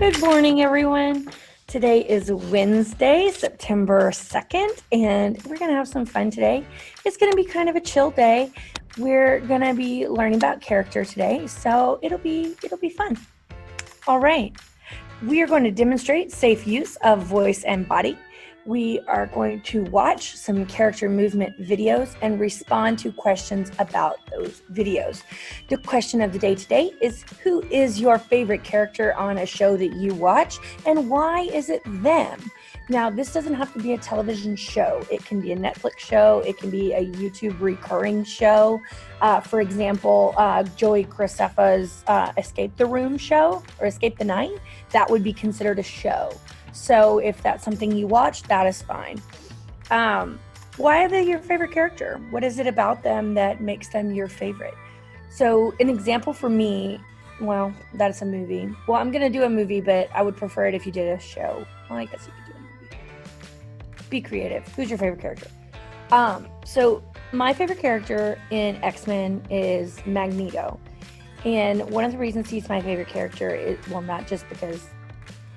Good morning, everyone. Today is Wednesday, September 2nd, and we're going to have some fun today. It's going to be kind of a chill day. We're going to be learning about character today, so it'll be fun. All right. We are going to demonstrate safe use of voice and body. We are going to watch some character movement videos and respond to questions about those videos. The question of the day today is, who is your favorite character on a show that you watch, and why is it them? Now, this doesn't have to be a television show. It can be a Netflix show. It can be a YouTube recurring show. For example, Joey Graceffa's Escape the Room show or Escape the Night, that would be considered a show. So if that's something you watch, that is fine. Why are they your favorite character? What is it about them that makes them your favorite? So an example for me, well, that's a movie. Well, I'm going to do a movie, but I would prefer it if you did a show. Well, I guess you could do a movie. Be creative. Who's your favorite character? So my favorite character in X-Men is Magneto. And one of the reasons he's my favorite character is, well, not just because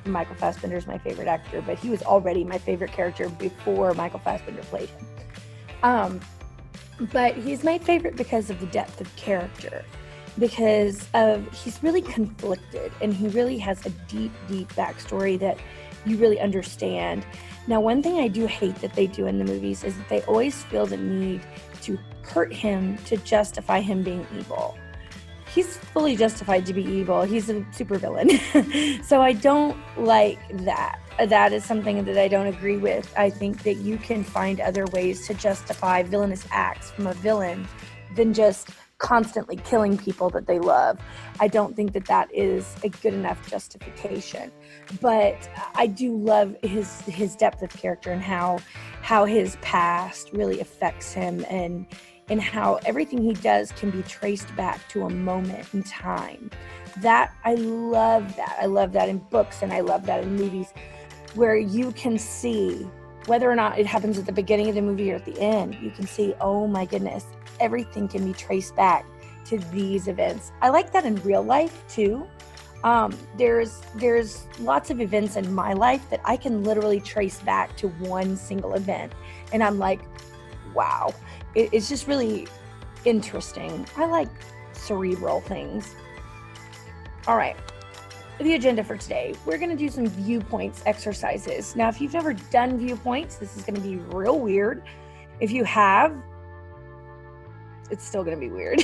Michael Fassbender is my favorite actor, but he was already my favorite character before Michael Fassbender played him. But he's my favorite because of the depth of character, because he's really conflicted, and he really has a deep backstory that you really understand. Now, one thing I do hate that they do in the movies is that they always feel the need to hurt him to justify him being evil. He's fully justified to be evil. He's a supervillain. So I don't like that. That is something that I don't agree with. I think that you can find other ways to justify villainous acts from a villain than just constantly killing people that they love. I don't think that that is a good enough justification. But I do love his depth of character and how his past really affects him, and how everything he does can be traced back to a moment in time. I love that. I love that in books, and I love that in movies, where you can see, whether or not it happens at the beginning of the movie or at the end, you can see, oh my goodness, everything can be traced back to these events. I like that in real life too. There's lots of events in my life that I can literally trace back to one single event, and I'm like, wow. It's just really interesting. I like cerebral things. All right, the agenda for today. We're going to do some viewpoints exercises. Now, if you've never done viewpoints, this is going to be real weird. If you have, it's still going to be weird.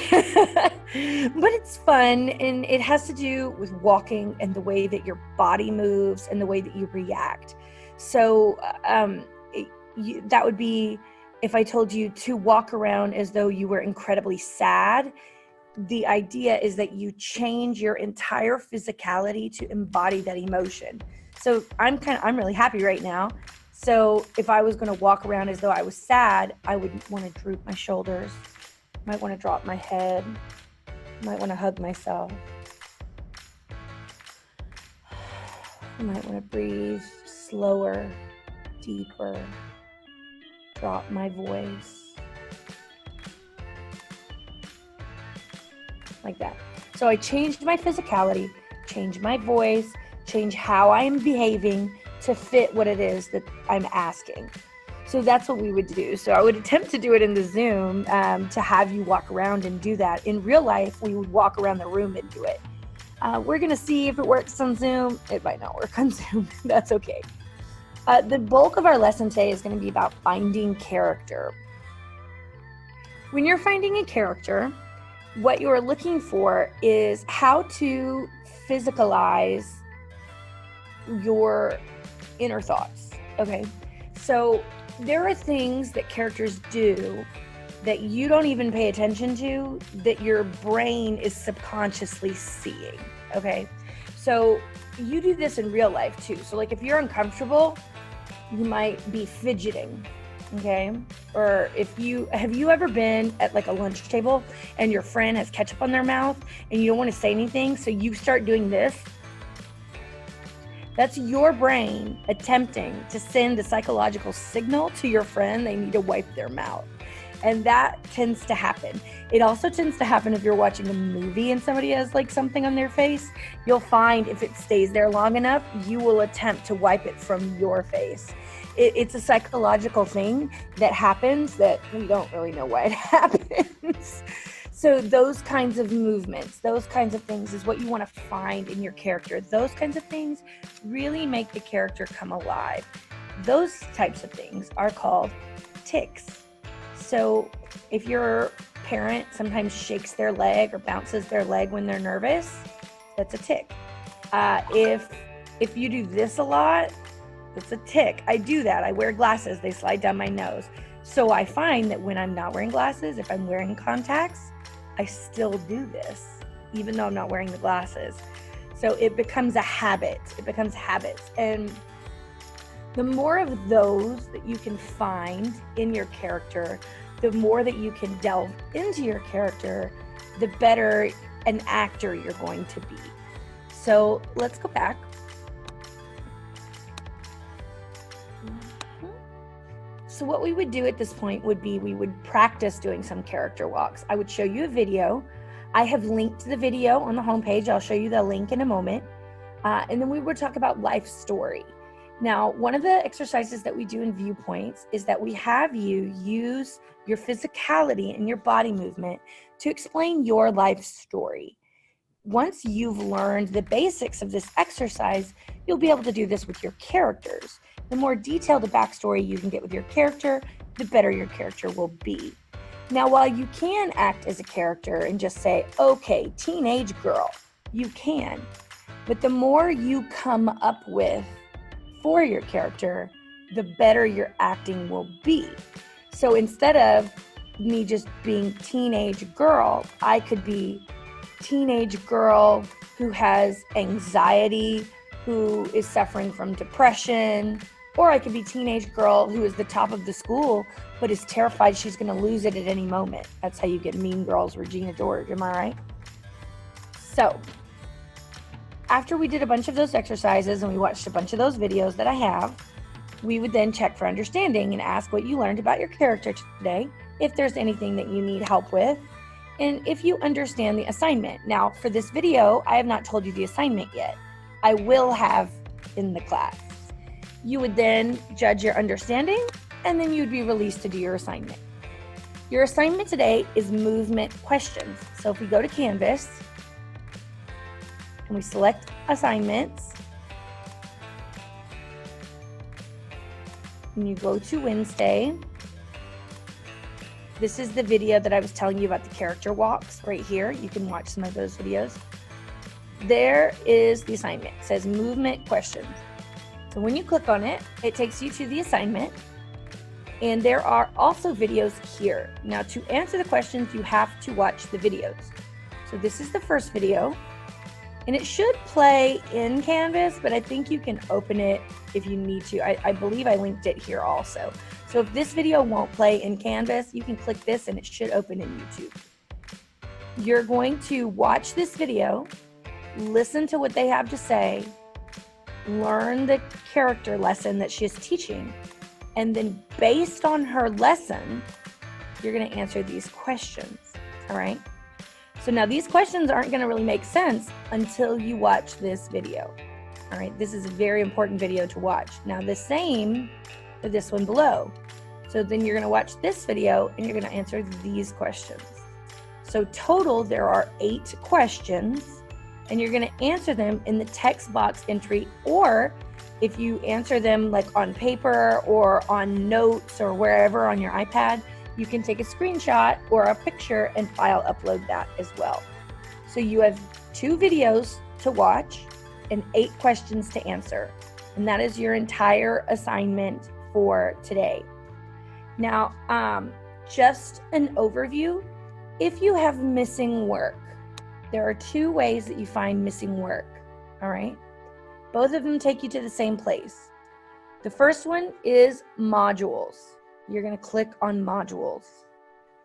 But it's fun, and it has to do with walking and the way that your body moves and the way that you react. So that would be, if I told you to walk around as though you were incredibly sad, the idea is that you change your entire physicality to embody that emotion. So I'm really happy right now. So if I was going to walk around as though I was sad, I would want to droop my shoulders, might want to drop my head, might want to hug myself. I might want to breathe slower, deeper. Drop my voice like that. So I changed my physicality, changed my voice, changed how I am behaving to fit what it is that I'm asking. So that's what we would do. So I would attempt to do it in the Zoom, to have you walk around and do that. In real life, we would walk around the room and do it. We're going to see if it works on Zoom. It might not work on Zoom. That's okay. The bulk of our lesson today is going to be about finding character. When you're finding a character, what you're looking for is how to physicalize your inner thoughts. Okay, so there are things that characters do that you don't even pay attention to, that your brain is subconsciously seeing. Okay, so you do this in real life too. So like if you're uncomfortable, you might be fidgeting, okay? Or have you ever been at like a lunch table and your friend has ketchup on their mouth and you don't want to say anything, so you start doing this? That's your brain attempting to send a psychological signal to your friend they need to wipe their mouth. And that tends to happen. It also tends to happen if you're watching a movie and somebody has like something on their face. You'll find if it stays there long enough, you will attempt to wipe it from your face. It's a psychological thing that happens that we don't really know why it happens. So those kinds of movements, those kinds of things is what you want to find in your character. Those kinds of things really make the character come alive. Those types of things are called tics. So if your parent sometimes shakes their leg or bounces their leg when they're nervous, that's a tic. If you do this a lot, that's a tic. I do that. I wear glasses. They slide down my nose. So I find that when I'm not wearing glasses, if I'm wearing contacts, I still do this, even though I'm not wearing the glasses. So it becomes a habit. It becomes habits. And the more of those that you can find in your character, the more that you can delve into your character, the better an actor you're going to be. So let's go back. So what we would do at this point would be we would practice doing some character walks. I would show you a video. I have linked the video on the homepage. I'll show you the link in a moment. And then we would talk about life story. Now, one of the exercises that we do in Viewpoints is that we have you use your physicality and your body movement to explain your life story. Once you've learned the basics of this exercise, you'll be able to do this with your characters. The more detailed a backstory you can get with your character, the better your character will be. Now, while you can act as a character and just say, okay, teenage girl, you can. But the more you come up with for your character, the better your acting will be. So instead of me just being teenage girl, I could be teenage girl who has anxiety, who is suffering from depression, or I could be teenage girl who is the top of the school but is terrified she's going to lose it at any moment. That's how you get Mean Girls, Regina George, am I right? So after we did a bunch of those exercises and we watched a bunch of those videos that I have, we would then check for understanding and ask what you learned about your character today, if there's anything that you need help with, and if you understand the assignment. Now, for this video, I have not told you the assignment yet. I will have in the class. You would then judge your understanding, and then you'd be released to do your assignment. Your assignment today is movement questions. So if we go to Canvas, and we select assignments, and you go to Wednesday. This is the video that I was telling you about the character walks right here. You can watch some of those videos. There is the assignment. It says movement questions. So when you click on it, it takes you to the assignment. And there are also videos here. Now, to answer the questions, you have to watch the videos. So this is the first video. And it should play in Canvas, but I think you can open it if you need to. I believe I linked it here also. So if this video won't play in Canvas, you can click this and it should open in YouTube. You're going to watch this video, listen to what they have to say, learn the character lesson that she is teaching, and then based on her lesson, you're going to answer these questions, all right? So now these questions aren't going to really make sense until you watch this video. All right, this is a very important video to watch. Now the same for this one below. So then you're going to watch this video and you're going to answer these questions. So total there are 8 questions and you're going to answer them in the text box entry, or if you answer them like on paper or on notes or wherever on your iPad, you can take a screenshot or a picture and file upload that as well. So you have 2 videos to watch and 8 questions to answer. And that is your entire assignment for today. Now, just an overview. If you have missing work, there are 2 ways that you find missing work, all right? Both of them take you to the same place. The first one is modules. You're going to click on modules.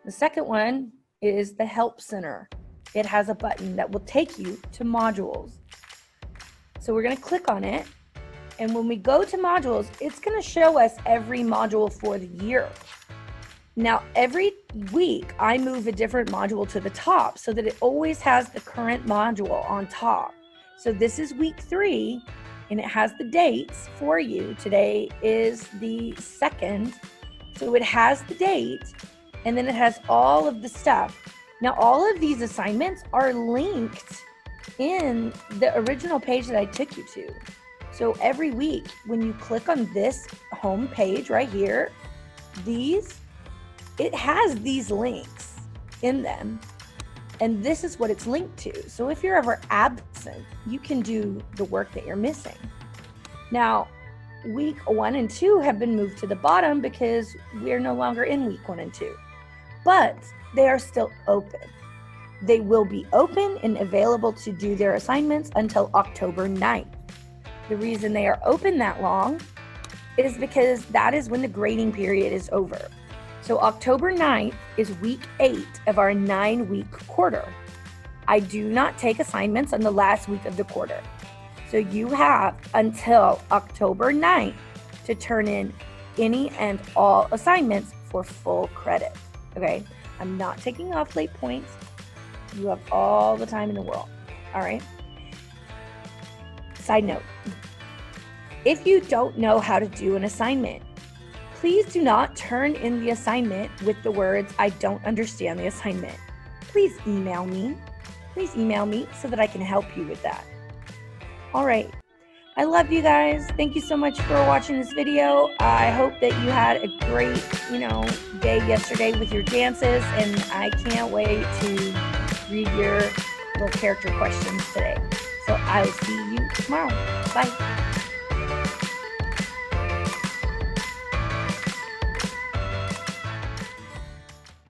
The second one is the help center. It has a button that will take you to modules. So we're going to click on it. And when we go to modules, it's going to show us every module for the year. Now, every week I move a different module to the top so that it always has the current module on top. So this is week 3, and it has the dates for you. Today is the 2nd, so it has the date, and then it has all of the stuff. Now, all of these assignments are linked in the original page that I took you to. So every week, when you click on this home page right here, it has these links in them, and this is what it's linked to. So if you're ever absent, you can do the work that you're missing. Now, week 1 and 2 have been moved to the bottom because we're no longer in week 1 and 2, but they are still open. They will be open and available to do their assignments until October 9th. The reason they are open that long is because that is when the grading period is over. So October 9th is week 8 of our 9-week quarter. I do not take assignments on the last week of the quarter. So you have until October 9th to turn in any and all assignments for full credit. Okay? I'm not taking off late points. You have all the time in the world. All right? Side note, if you don't know how to do an assignment, please do not turn in the assignment with the words, "I don't understand the assignment." Please email me. Please email me so that I can help you with that. All right. I love you guys. Thank you so much for watching this video. I hope that you had a great, day yesterday with your dances, and I can't wait to read your little character questions today. So I will see you tomorrow. Bye.